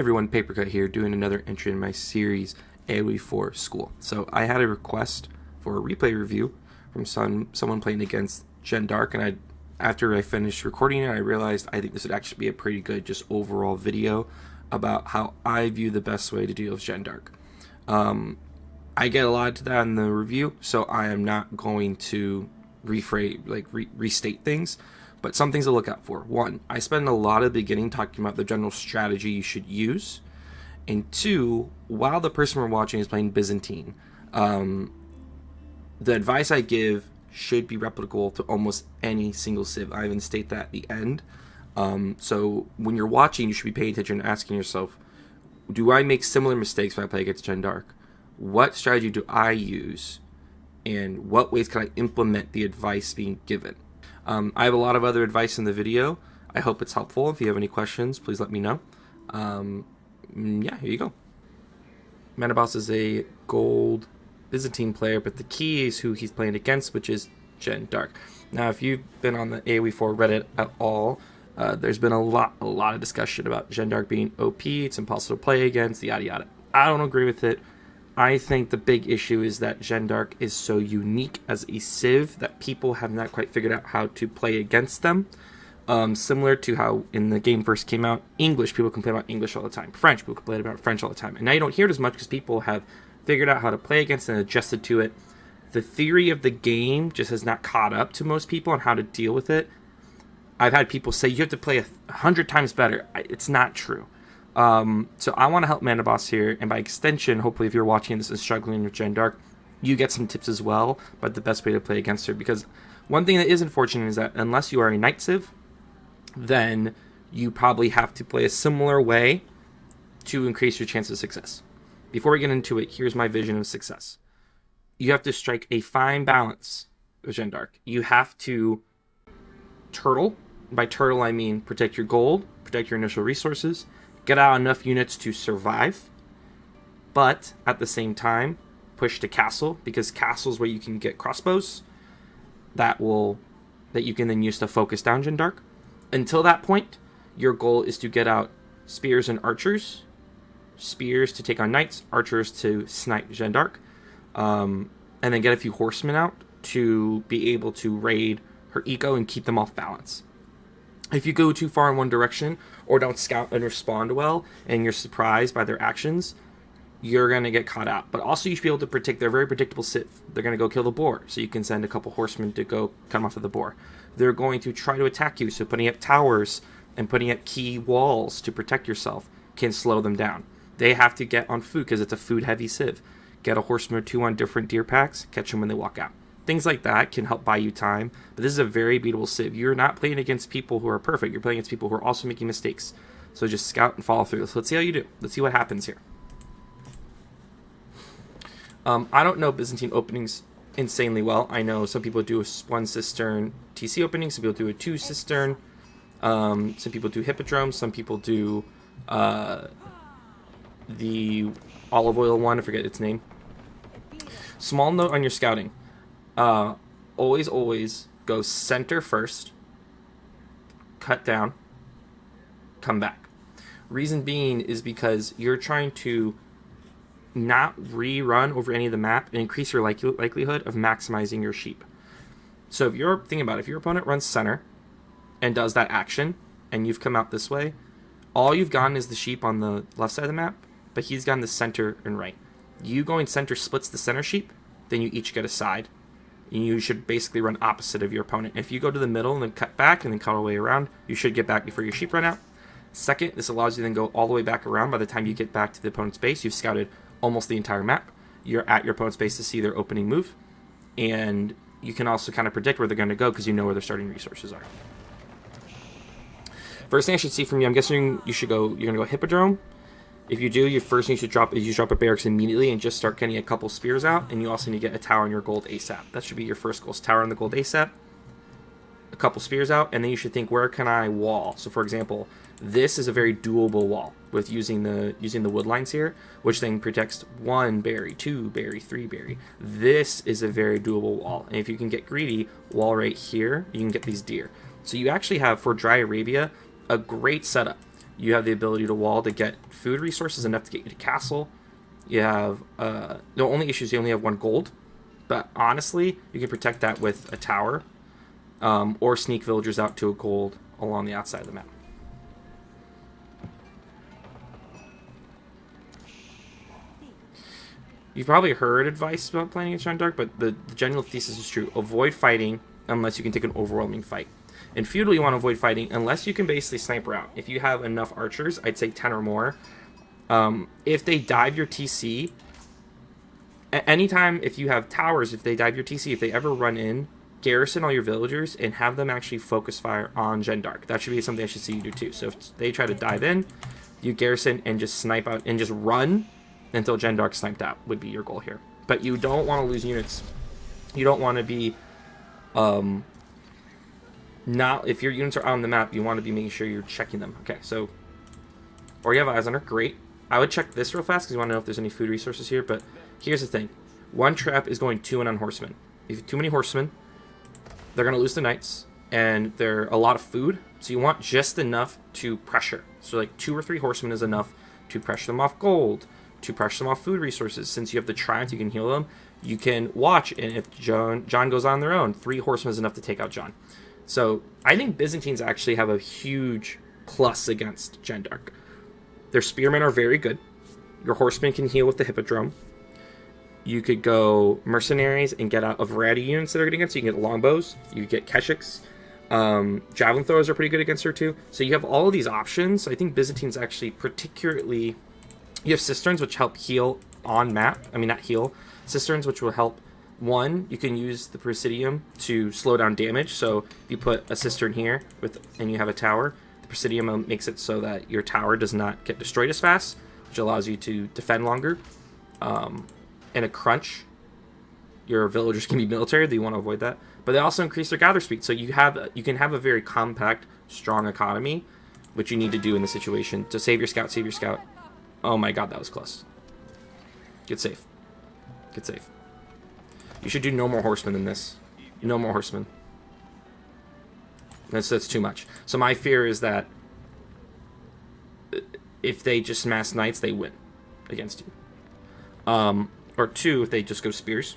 Everyone, Papercut here, doing another entry in my series AoE4 School. So I had a request for a replay review from someone playing against Jeanne, and after I finished recording it, I realized I think this would actually be a pretty good just overall video about how I view the best way to deal with Jeanne. I get a lot to that in the review, so I am not going to restate things. But some things to look out for. One, I spend a lot of the beginning talking about the general strategy you should use. And two, while the person we're watching is playing Byzantine, the advice I give should be replicable to almost any single civ. I even state that at the end. So when you're watching, you should be paying attention and asking yourself, do I make similar mistakes when I play against Jeanne? What strategy do I use? And what ways can I implement the advice being given? I have a lot of other advice in the video. I hope it's helpful. If you have any questions, please let me know. Yeah, here you go. Manaboss is a gold Byzantine player, but the key is who he's playing against, which is Jeanne. Now, if you've been on the AoE4 Reddit at all, there's been a lot of discussion about Jeanne being OP. It's impossible to play against, yada yada. I don't agree with it. I think the big issue is that Jeanne is so unique as a civ that people have not quite figured out how to play against them. Similar to how in the game first came out, English people complain about English all the time. French people complain about French all the time. And now you don't hear it as much because people have figured out how to play against and adjusted to it. The theory of the game just has not caught up to most people on how to deal with it. I've had people say you have to play 100 times better. It's not true. So I want to help Manaboss here, and by extension, hopefully if you're watching this and struggling with Jeanne, you get some tips as well about the best way to play against her, because one thing that is unfortunate is that unless you are a Knight Civ, then you probably have to play a similar way to increase your chance of success. Before we get into it, here's my vision of success. You have to strike a fine balance with Jeanne. You have to turtle. By turtle, I mean protect your gold, protect your initial resources, get out enough units to survive, but at the same time push to castle, because castle is where you can get crossbows that you can then use to focus down Jeanne. Until that point, your goal is to get out spears and archers. Spears to take on knights, archers to snipe Jeanne, and then get a few horsemen out to be able to raid her eco and keep them off balance. If you go too far in one direction or don't scout and respond well and you're surprised by their actions, you're going to get caught out. But also you should be able to predict their very predictable civ. They're going to go kill the boar, so you can send a couple horsemen to go cut them off of the boar. They're going to try to attack you, so putting up towers and putting up key walls to protect yourself can slow them down. They have to get on food because it's a food-heavy civ. Get a horseman or two on different deer packs, catch them when they walk out. Things like that can help buy you time, but this is a very beatable civ. You're not playing against people who are perfect. You're playing against people who are also making mistakes. So just scout and follow through. So let's see how you do. Let's see what happens here. I don't know Byzantine openings insanely well. I know some people do a 1 cistern TC opening. Some people do a 2 cistern. Some people do hippodrome. Some people do the olive oil one. I forget its name. Small note on your scouting. Always go center first, cut down, come back. Reason being is because you're trying to not rerun over any of the map and increase your likelihood of maximizing your sheep. So if you're thinking about it, if your opponent runs center and does that action and you've come out this way, all you've gotten is the sheep on the left side of the map, but he's gotten the center and right. You going center splits the center sheep, then you each get a side. You should basically run opposite of your opponent. If you go to the middle and then cut back and then cut all the way around, you should get back before your sheep run out. Second, this allows you to then go all the way back around. By the time you get back to the opponent's base, you've scouted almost the entire map. You're at your opponent's base to see their opening move. And you can also kind of predict where they're going to go because you know where their starting resources are. First thing I should see from you, I'm guessing you're going to go hippodrome. If you do, your first thing you should drop is you drop a barracks immediately and just start getting a couple spears out, and you also need to get a tower on your gold ASAP. That should be your first goal. Tower on the gold ASAP, a couple spears out, and then you should think, where can I wall? So for example, this is a very doable wall with using the wood lines here, which then protects 1 berry, 2 berry, 3 berry. This is a very doable wall, and if you can get greedy, wall right here, you can get these deer. So you actually have, for Dry Arabia, a great setup. You have the ability to wall to get food resources enough to get you to castle. You have the only issue is you only have 1 gold, but honestly, you can protect that with a tower, or sneak villagers out to a gold along the outside of the map. You've probably heard advice about playing against Jeanne d'Arc, but the general thesis is true. Avoid fighting unless you can take an overwhelming fight. In Feudal, you want to avoid fighting unless you can basically sniper out. If you have enough archers, I'd say 10 or more. If they dive your TC, anytime if you have towers, if they dive your TC, if they ever run in, garrison all your villagers and have them actually focus fire on Jeanne d'Arc. That should be something I should see you do too. So if they try to dive in, you garrison and just snipe out and just run until Jeanne d'Arc sniped out would be your goal here. But you don't want to lose units. You don't want to be not, if your units are on the map, you want to be making sure you're checking them. Okay, so, or you have eyes on her, great. I would check this real fast because you want to know if there's any food resources here. But here's the thing: 1 trap is going 2 in on horsemen. If you have too many horsemen, they're going to lose the knights, and they're a lot of food. So you want just enough to pressure. So like 2 or 3 horsemen is enough to pressure them off gold, to pressure them off food resources. Since you have the Triumph, you can heal them. You can watch, and if Jeanne goes on their own, 3 horsemen is enough to take out Jeanne. So I think Byzantines actually have a huge plus against Jeanne d'Arc. Their spearmen are very good. Your horsemen can heal with the hippodrome. You could go mercenaries and get out a variety of units that are good against you. You can get longbows. You get keshiks. Javelin throwers are pretty good against her too. So you have all of these options. I think Byzantines actually particularly... You have cisterns, which help heal on map. I mean, not heal. Cisterns, which will help. 1, you can use the Presidium to slow down damage. So if you put a cistern here and you have a tower, the Presidium makes it so that your tower does not get destroyed as fast, which allows you to defend longer. In a crunch, your villagers can be military. You want to avoid that. But they also increase their gather speed. So you can have a very compact, strong economy, which you need to do in the situation to save your scout, save your scout. Oh my god, that was close. Get safe. Get safe. You should do no more horsemen than this. No more horsemen. That's too much. So my fear is that if they just mass knights, they win against you. Or 2, if they just go spears.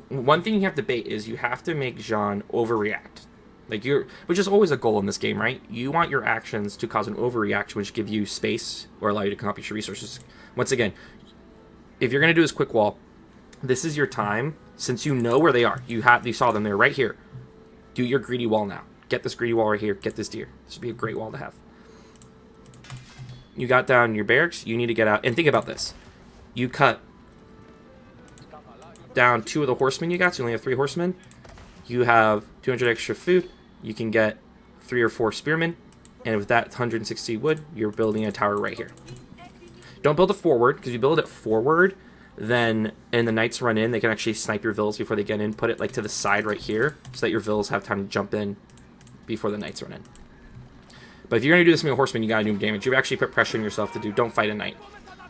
One thing you have to bait is you have to make Jeanne overreact. Which is always a goal in this game, right? You want your actions to cause an overreaction, which give you space or allow you to accomplish your resources. Once again, if you're going to do this quick wall, this is your time. Since you know where they are, you saw them there right here. Do your greedy wall now. Get this greedy wall right here. Get this deer. This would be a great wall to have. You got down your barracks. You need to get out. And think about this. You cut down 2 of the horsemen you got, so you only have 3 horsemen. You have 200 extra food. You can get 3 or 4 spearmen. And with that 160 wood, you're building a tower right here. Don't build it forward, because if you build it forward, then, and the knights run in, they can actually snipe your villas before they get in. Put it like to the side right here, so that your villas have time to jump in before the knights run in. But if you're going to do this with a horseman, you got to do damage. You've actually put pressure on yourself to do, don't fight a knight.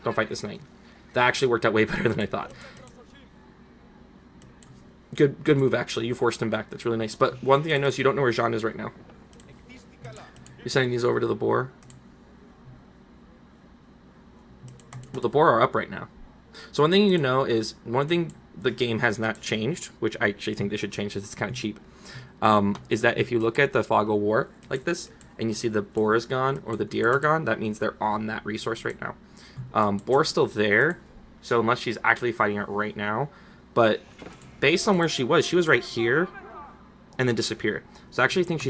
Don't fight this knight. That actually worked out way better than I thought. Good move, actually. You forced him back. That's really nice. But one thing I noticed, you don't know where Jeanne is right now. You're sending these over to the boar. Well, the boar are up right now. So one thing you know is, one thing the game has not changed, which I actually think they should change because it's kind of cheap, is that if you look at the Fog of War like this, and you see the boar is gone, or the deer are gone, that means they're on that resource right now. Boar's still there, so unless she's actually fighting it right now, but based on where she was right here, and then disappeared. So I actually think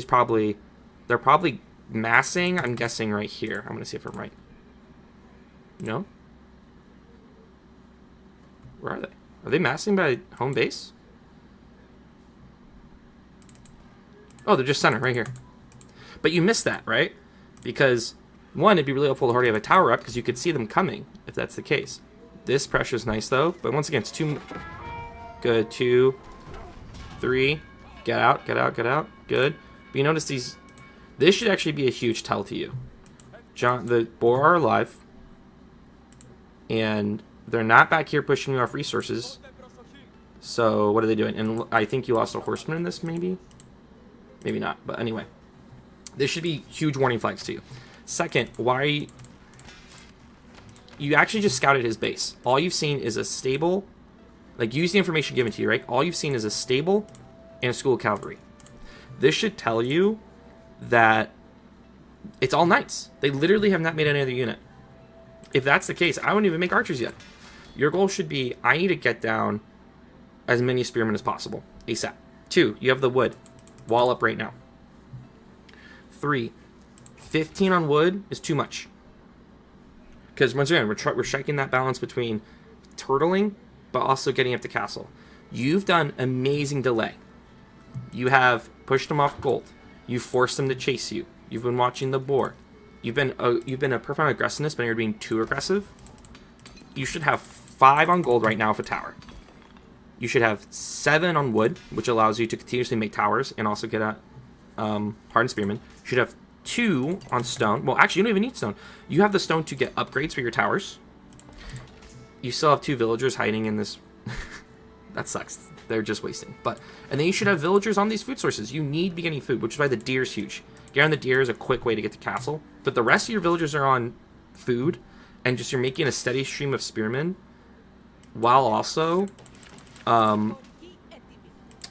they're probably massing, I'm guessing right here. I'm going to see if I'm right. No? Where are they? Are they massing by home base? Oh, they're just center, right here. But you missed that, right? Because, 1, it'd be really helpful to already have a tower up, because you could see them coming, if that's the case. This pressure's nice, though. But once again, it's too... Good. 2, 3. Get out, get out, get out. Good. But you notice these... This should actually be a huge tell to you. The boar are alive. And they're not back here pushing you off resources. So, what are they doing? And I think you lost a horseman in this, maybe? Maybe not, but anyway. This should be huge warning flags to you. Second, why you actually just scouted his base. All you've seen is a stable, like use the information given to you, right? All you've seen is a stable and a school of cavalry. This should tell you that it's all knights. They literally have not made any other unit. If that's the case, I wouldn't even make archers yet. Your goal should be, I need to get down as many spearmen as possible, ASAP. 2, you have the wood. Wall up right now. 3, 15 on wood is too much. Because once again, we're striking that balance between turtling, but also getting up to castle. You've done amazing delay. You have pushed them off gold. You've forced them to chase you. You've been watching the boar. You've been a profound aggressiveness, but you're being too aggressive. You should have 5 on gold right now for tower. You should have 7 on wood, which allows you to continuously make towers and also get at hardened spearmen. You should have 2 on stone. Well, actually, you don't even need stone. You have the stone to get upgrades for your towers. You still have 2 villagers hiding in this. That sucks. They're just wasting. And then you should have villagers on these food sources. You need beginning food, which is why the deer is huge. Getting on the deer is a quick way to get to castle. But the rest of your villagers are on food, and just you're making a steady stream of spearmen, while also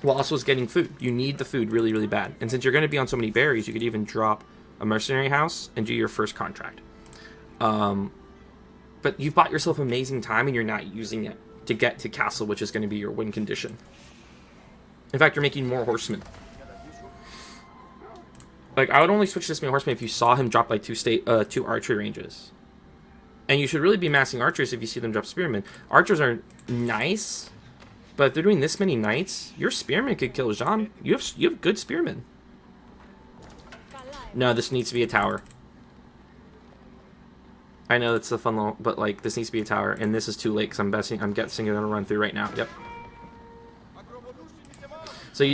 is getting food. You need the food really, really bad. And since you're going to be on so many berries, you could even drop a mercenary house and do your first contract. But you've bought yourself amazing time and you're not using it to get to castle, which is going to be your win condition. In fact, you're making more horsemen. Like, I would only switch this many horsemen if you saw him drop like 2 archery ranges. And you should really be massing archers if you see them drop spearmen. Archers are nice, but if they're doing this many knights, your spearmen could kill Jeanne. You have good spearmen. No, this needs to be a tower. I know it's a fun little, but like this needs to be a tower, and this is too late because I'm guessing you're gonna run through right now. Yep. So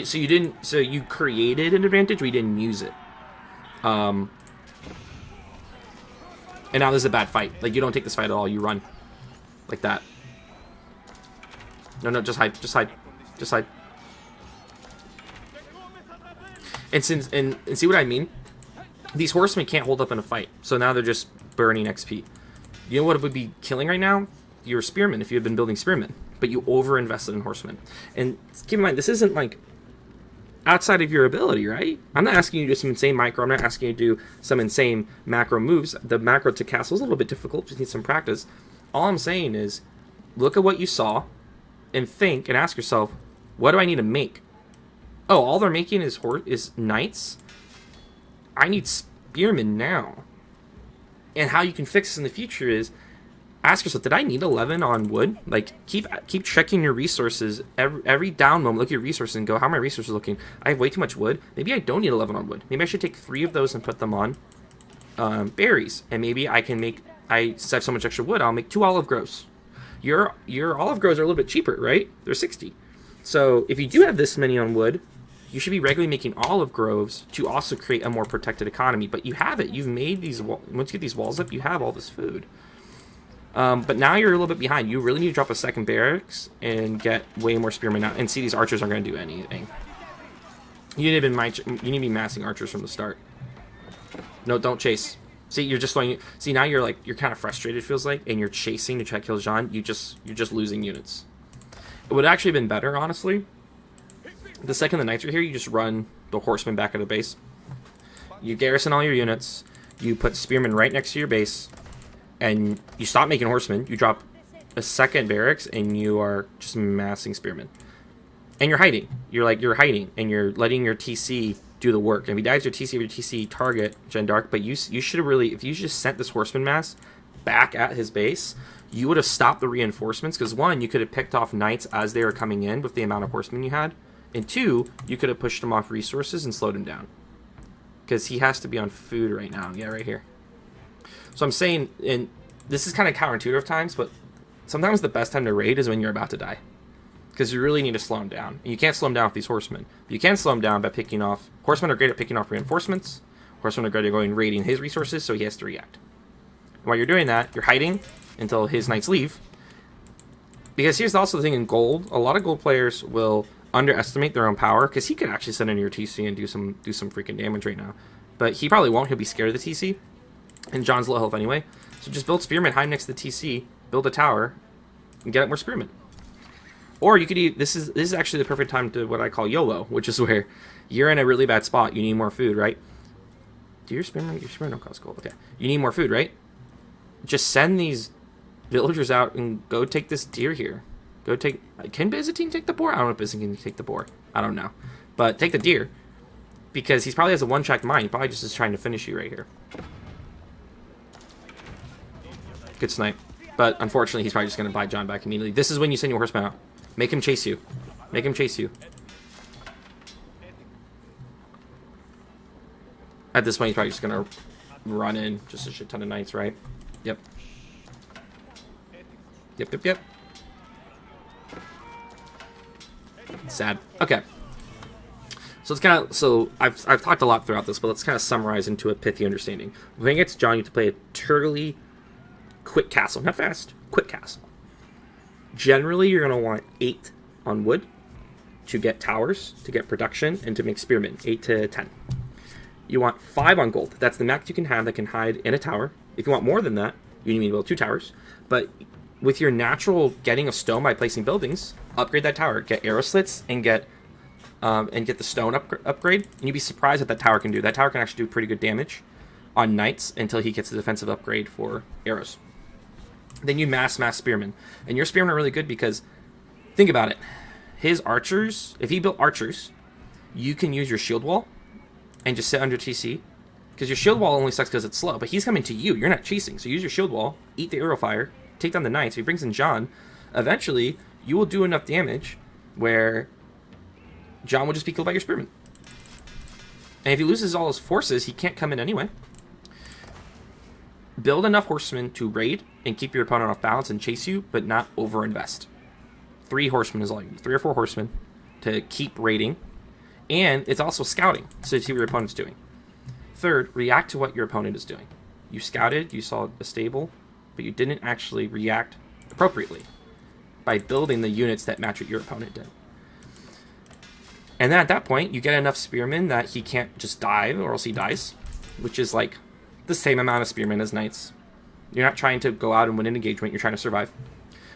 you created an advantage, but you didn't use it. And now this is a bad fight. Like, you don't take this fight at all. You run. Like that. No, just hide. Just hide. Just hide. And see what I mean? These horsemen can't hold up in a fight. So now they're just burning XP. You know what would be killing right now? Your spearmen, if you had been building spearmen. But you over-invested in horsemen. And keep in mind, this isn't like outside of your ability, right? I'm not asking you to do some insane micro. I'm not asking you to do some insane macro moves. The macro to castle is a little bit difficult. Just need some practice. All I'm saying is, look at what you saw and think and ask yourself, what do I need to make? Oh, all they're making is knights? I need spearmen now. And how you can fix this in the future is, ask yourself, did I need 11 on wood? Like, keep checking your resources. Every down moment, look at your resources and go, how are my resources looking? I have way too much wood. Maybe I don't need 11 on wood. Maybe I should take 3 of those and put them on berries. And maybe I can make, I have so much extra wood, I'll make 2 olive groves. Your olive groves are a little bit cheaper, right? They're 60. So if you do have this many on wood, you should be regularly making olive groves to also create a more protected economy. But you have it. You've made these, once you get these walls up, you have all this food. But now you're a little bit behind. You really need to drop a second barracks and get way more spearmen out. And see, these archers aren't going to do anything. You need to be massing archers from the start. No, don't chase. See, you're just throwing. See, now you're kind of frustrated. It feels like, and you're chasing to try to kill Jeanne. You're just losing units. It would actually have been better, honestly. The second the knights are here, you just run the horsemen back at the base. You garrison all your units. You put spearmen right next to your base. And you stop making horsemen, you drop a second barracks, and you are just massing spearmen. And you're hiding. You're hiding, and you're letting your TC do the work. And if he dies, your TC target Jeanne d'Arc. But you should have really, if you just sent this horseman mass back at his base, you would have stopped the reinforcements. Because 1, you could have picked off knights as they were coming in with the amount of horsemen you had. And 2, you could have pushed him off resources and slowed him down. Because he has to be on food right now. Yeah, right here. So I'm saying, and this is kind of counterintuitive times, but sometimes the best time to raid is when you're about to die. Because you really need to slow him down. And you can't slow him down with these horsemen. But you can slow him down by picking off... Horsemen are great at picking off reinforcements. Horsemen are great at going raiding his resources, so he has to react. And while you're doing that, you're hiding until his knights leave. Because here's also the thing in gold. A lot of gold players will underestimate their own power, because he could actually send in your TC and do some freaking damage right now. But he probably won't. He'll be scared of the TC. And John's low health anyway. So just build Spearman, hide next to the TC, build a tower, and get up more Spearmen. Or you could this is actually the perfect time to what I call YOLO, which is where you're in a really bad spot. You need more food, right? Do your Spearmen don't cost gold. Okay. You need more food, right? Just send these villagers out and go take this deer here. Go take... Can Byzantine take the boar? I don't know if Byzantine can take the boar. I don't know. But take the deer. Because he probably has a one-track mind. He probably just is trying to finish you right here. Good snipe. But unfortunately, he's probably just going to buy John back immediately. This is when you send your horseman out. Make him chase you. Make him chase you. At this point, he's probably just going to run in. Just a shit ton of knights, right? Yep. Yep. Sad. Okay. So it's kind of... So I've talked a lot throughout this, but let's kind of summarize into a pithy understanding. When it gets John, you have to play a turtly quick castle. Not fast. Quick castle. Generally, you're going to want 8 on wood to get towers, to get production, and to make spearmen. 8 to 10. You want 5 on gold. That's the max you can have that can hide in a tower. If you want more than that, you need to build 2 towers. But with your natural getting of stone by placing buildings, upgrade that tower. Get arrow slits and get the stone upgrade. And you'd be surprised what that tower can do. That tower can actually do pretty good damage on knights until he gets the defensive upgrade for arrows. Then you mass spearmen. And your spearmen are really good because, think about it. His archers, if he built archers, you can use your shield wall and just sit under TC. Because your shield wall only sucks because it's slow. But he's coming to you. You're not chasing. So use your shield wall, eat the arrow fire, take down the knights. If he brings in John, eventually you will do enough damage where John will just be killed by your spearmen. And if he loses all his forces, he can't come in anyway. Build enough horsemen to raid and keep your opponent off balance and chase you, but not overinvest. 3 horsemen is all you need. 3 or 4 horsemen to keep raiding. And it's also scouting, so to see what your opponent's doing. Third, react to what your opponent is doing. You scouted, you saw a stable, but you didn't actually react appropriately by building the units that match what your opponent did. And then at that point, you get enough spearmen that he can't just dive or else he dies, which is like the same amount of spearmen as knights. You're not trying to go out and win an engagement, you're trying to survive.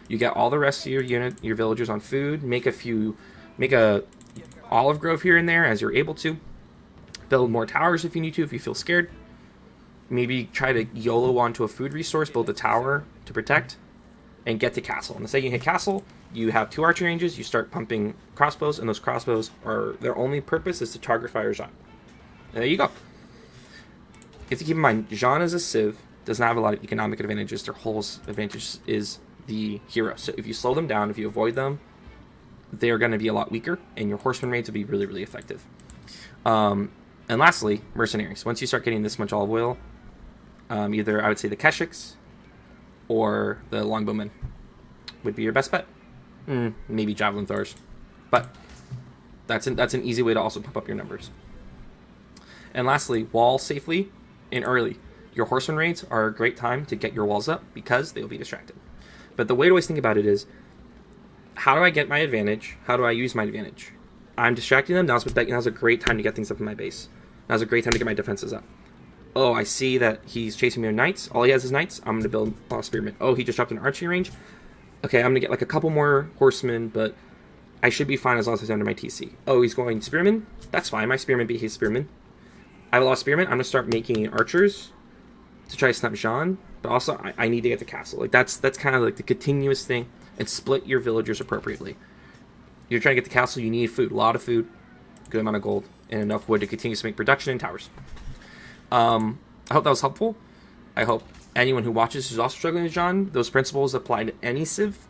You get all the rest of your unit, your villagers on food, make a olive grove here and there as you're able to. Build more towers if you need to, if you feel scared. Maybe try to YOLO onto a food resource, build a tower to protect, and get to castle. And the second you hit castle, you have 2 archer ranges, you start pumping crossbows, and those crossbows are, their only purpose is to target fire Jeanne. And there you go. You have to keep in mind, Jeanne as a civ does not have a lot of economic advantages. Their whole advantage is the hero. So if you slow them down, if you avoid them, they're going to be a lot weaker, and your horseman raids will be really, really effective. And lastly, mercenaries. Once you start getting this much olive oil, either I would say the Keshiks or the longbowmen would be your best bet. Maybe javelin throwers, but that's an easy way to also pump up your numbers. And lastly, wall safely and early. Your horseman raids are a great time to get your walls up because they will be distracted. But the way to always think about it is, how do I get my advantage? How do I use my advantage? I'm distracting them. Now's a great time to get things up in my base. Now's a great time to get my defenses up. Oh, I see that he's chasing me with knights. All he has is knights. I'm going to build a spearmen. Oh, he just dropped an archery range. Okay, I'm going to get like a couple more horsemen, but I should be fine as long as it's under my TC. Oh, he's going spearmen? That's fine. My spearmen beat his spearmen. I have a lot of spearmen. I'm going to start making archers to try to snap Jeanne, but also I need to get the castle. Like that's kind of like the continuous thing, and split your villagers appropriately. You're trying to get the castle, you need food. A lot of food, good amount of gold, and enough wood to continue to make production in towers. I hope that was helpful. I hope anyone who watches who's also struggling with Jeanne, those principles apply to any civ.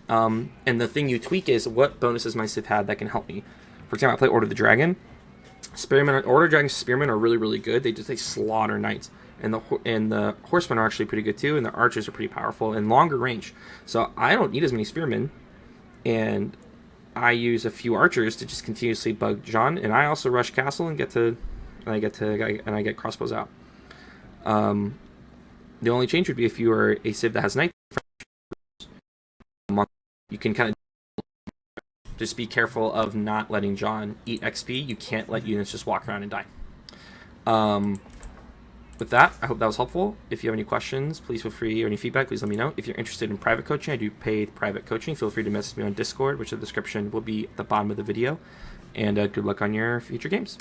And the thing you tweak is what bonuses my civ had that can help me. For example, I play Order of the Dragon. Order of Dragon spearmen are really, really good. They slaughter knights. And the horsemen are actually pretty good too, and the archers are pretty powerful and longer range. So I don't need as many spearmen, and I use a few archers to just continuously bug Jeanne, and I also rush castle and I get crossbows out. The only change would be if you are a civ that has knights, you can kind of just be careful of not letting Jeanne eat XP. You can't let units just walk around and die. With that, I hope that was helpful. If you have any questions, please feel free, or any feedback, please let me know. If you're interested in private coaching, I do paid private coaching. Feel free to message me on Discord, which the description will be at the bottom of the video. And good luck on your future games.